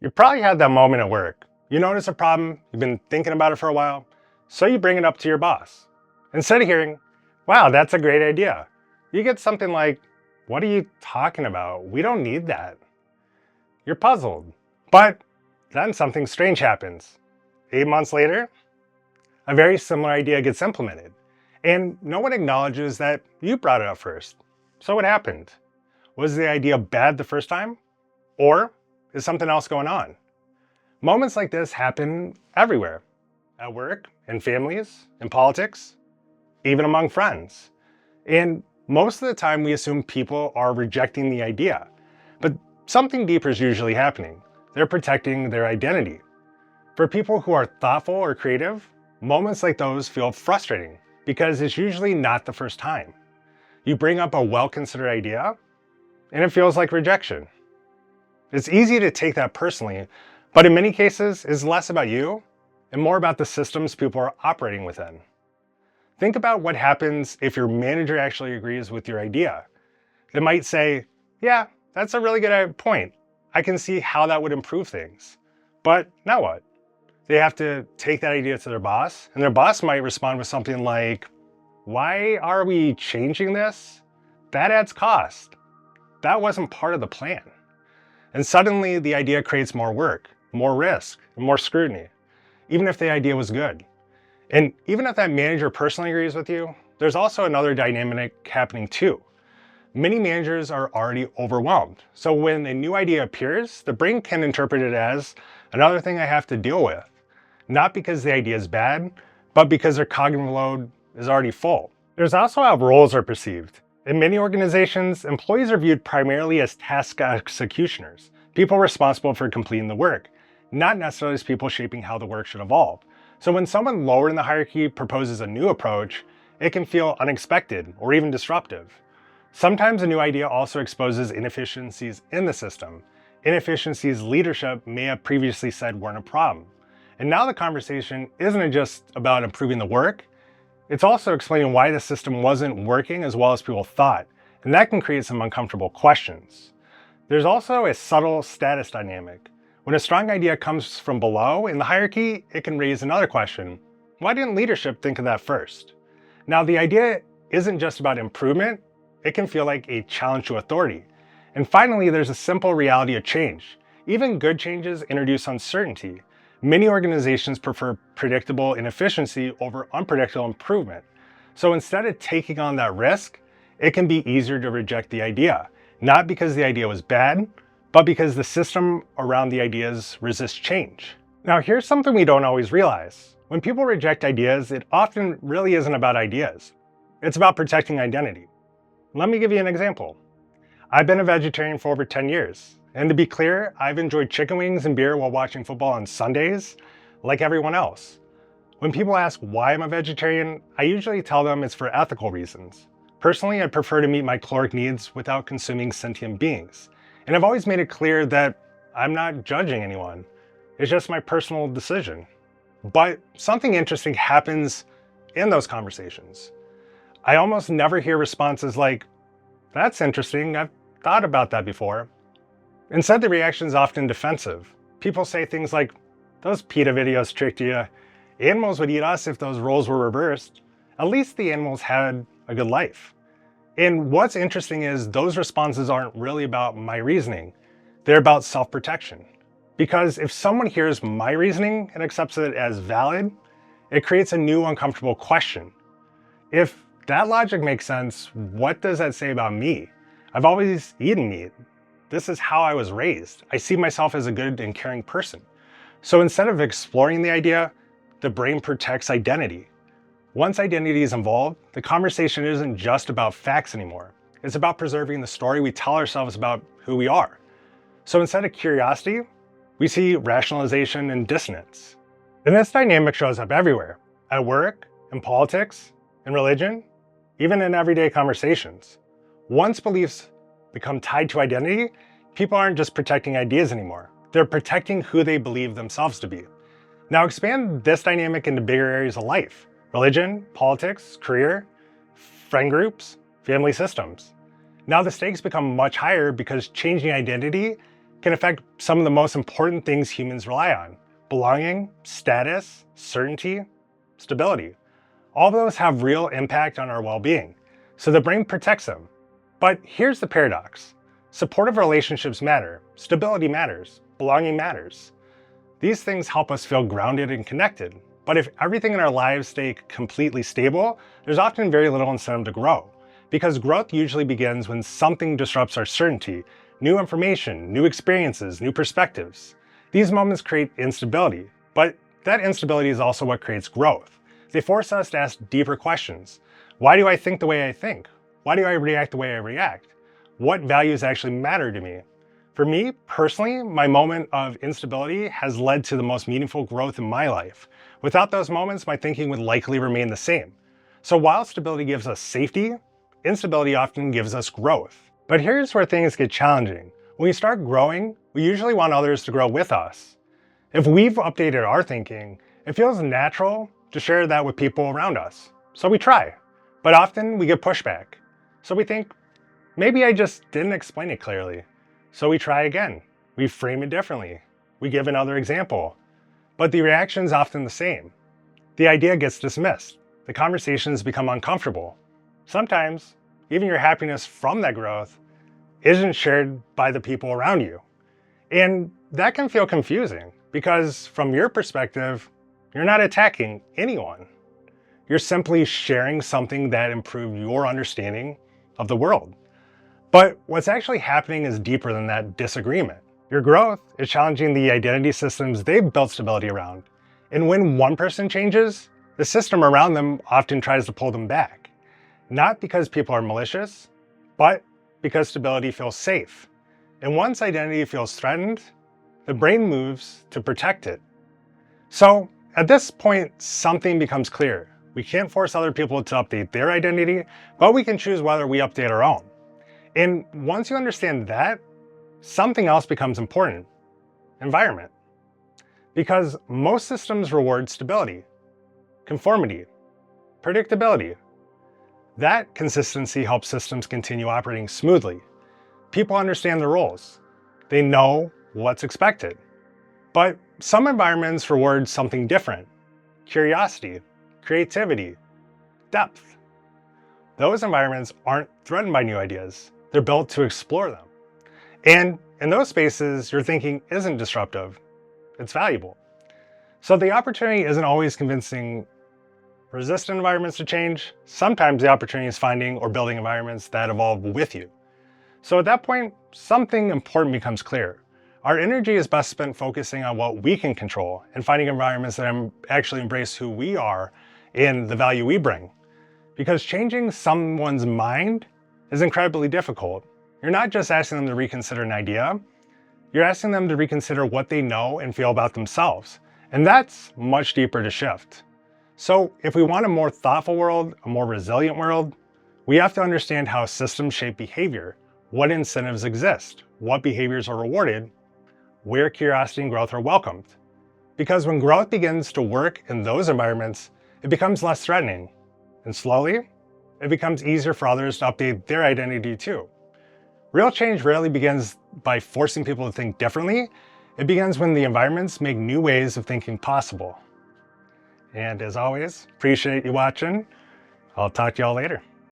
You probably had that moment at work. You notice a problem, you've been thinking about it for a while, so you bring it up to your boss. Instead of hearing, wow, that's a great idea, you get something like, what are you talking about? We don't need that. You're puzzled. But then something strange happens. 8 months later, a very similar idea gets implemented. And no one acknowledges that you brought it up first. So what happened? Was the idea bad the first time? Or is something else going on? Moments like this happen everywhere. At work, in families, in politics, even among friends. And most of the time we assume people are rejecting the idea. But something deeper is usually happening. They're protecting their identity. For people who are thoughtful or creative, moments like those feel frustrating because it's usually not the first time. You bring up a well-considered idea, and it feels like rejection. It's easy to take that personally, but in many cases, it's less about you and more about the systems people are operating within. Think about what happens if your manager actually agrees with your idea. They might say, yeah, that's a really good point. I can see how that would improve things. But now what? They have to take that idea to their boss, and their boss might respond with something like, why are we changing this? That adds cost. That wasn't part of the plan. And suddenly the idea creates more work, more risk, and more scrutiny, even if the idea was good. And even if that manager personally agrees with you, there's also another dynamic happening too. Many managers are already overwhelmed. So when a new idea appears, the brain can interpret it as another thing I have to deal with. Not because the idea is bad, but because their cognitive load is already full. There's also how roles are perceived. In many organizations, employees are viewed primarily as task executioners, people responsible for completing the work, not necessarily as people shaping how the work should evolve. So when someone lower in the hierarchy proposes a new approach, it can feel unexpected or even disruptive. Sometimes a new idea also exposes inefficiencies in the system, inefficiencies leadership may have previously said weren't a problem. And now the conversation isn't just about improving the work, it's also explaining why the system wasn't working as well as people thought, and that can create some uncomfortable questions. There's also a subtle status dynamic. When a strong idea comes from below in the hierarchy, it can raise another question. Why didn't leadership think of that first? Now, the idea isn't just about improvement, it can feel like a challenge to authority. And finally, there's a simple reality of change. Even good changes introduce uncertainty. Many organizations prefer predictable inefficiency over unpredictable improvement. So instead of taking on that risk, it can be easier to reject the idea, not because the idea was bad, but because the system around the ideas resists change. Now, here's something we don't always realize. When people reject ideas, it often really isn't about ideas. It's about protecting identity. Let me give you an example. I've been a vegetarian for over 10 years. And to be clear, I've enjoyed chicken wings and beer while watching football on Sundays, like everyone else. When people ask why I'm a vegetarian, I usually tell them it's for ethical reasons. Personally, I prefer to meet my caloric needs without consuming sentient beings. And I've always made it clear that I'm not judging anyone. It's just my personal decision. But something interesting happens in those conversations. I almost never hear responses like, that's interesting, I've thought about that before. Instead, the reaction is often defensive. People say things like, those PETA videos tricked you. Animals would eat us if those roles were reversed. At least the animals had a good life. And what's interesting is those responses aren't really about my reasoning. They're about self-protection. Because if someone hears my reasoning and accepts it as valid, it creates a new uncomfortable question. If that logic makes sense, what does that say about me? I've always eaten meat. This is how I was raised. I see myself as a good and caring person. So instead of exploring the idea, the brain protects identity. Once identity is involved, the conversation isn't just about facts anymore. It's about preserving the story we tell ourselves about who we are. So instead of curiosity, we see rationalization and dissonance. And this dynamic shows up everywhere, at work, in politics, in religion, even in everyday conversations. Once beliefs become tied to identity, people aren't just protecting ideas anymore. They're protecting who they believe themselves to be. Now expand this dynamic into bigger areas of life: religion, politics, career, friend groups, family systems. Now the stakes become much higher because changing identity can affect some of the most important things humans rely on: belonging, status, certainty, stability. All of those have real impact on our well-being, so the brain protects them. But here's the paradox. Supportive relationships matter, stability matters, belonging matters. These things help us feel grounded and connected. But if everything in our lives stay completely stable, there's often very little incentive to grow, because growth usually begins when something disrupts our certainty: new information, new experiences, new perspectives. These moments create instability, but that instability is also what creates growth. They force us to ask deeper questions. Why do I think the way I think? Why do I react the way I react? What values actually matter to me? For me, personally, my moment of instability has led to the most meaningful growth in my life. Without those moments, my thinking would likely remain the same. So while stability gives us safety, instability often gives us growth. But here's where things get challenging. When we start growing, we usually want others to grow with us. If we've updated our thinking, it feels natural to share that with people around us. So we try, but often we get pushback. So we think, maybe I just didn't explain it clearly. So we try again. We frame it differently. We give another example. But the reaction is often the same. The idea gets dismissed. The conversations become uncomfortable. Sometimes, even your happiness from that growth isn't shared by the people around you. And that can feel confusing because from your perspective, you're not attacking anyone. You're simply sharing something that improved your understanding of the world. But what's actually happening is deeper than that disagreement. Your growth is challenging the identity systems they've built stability around. And when one person changes, the system around them often tries to pull them back. Not because people are malicious, but because stability feels safe. And once identity feels threatened, the brain moves to protect it. So at this point, something becomes clear. We can't force other people to update their identity, but we can choose whether we update our own. And once you understand that, something else becomes important: environment. Because most systems reward stability, conformity, predictability. That consistency helps systems continue operating smoothly. People understand their roles. They know what's expected. But some environments reward something different: curiosity, creativity, depth. Those environments aren't threatened by new ideas. They're built to explore them. And in those spaces, your thinking isn't disruptive. It's valuable. So the opportunity isn't always convincing resistant environments to change. Sometimes the opportunity is finding or building environments that evolve with you. So at that point, something important becomes clear. Our energy is best spent focusing on what we can control and finding environments that actually embrace who we are and the value we bring. Because changing someone's mind is incredibly difficult. You're not just asking them to reconsider an idea, you're asking them to reconsider what they know and feel about themselves. And that's much deeper to shift. So if we want a more thoughtful world, a more resilient world, we have to understand how systems shape behavior, what incentives exist, what behaviors are rewarded, where curiosity and growth are welcomed. Because when growth begins to work in those environments, it becomes less threatening. And slowly, it becomes easier for others to update their identity too. Real change rarely begins by forcing people to think differently. It begins when the environments make new ways of thinking possible. And as always, appreciate you watching. I'll talk to y'all later.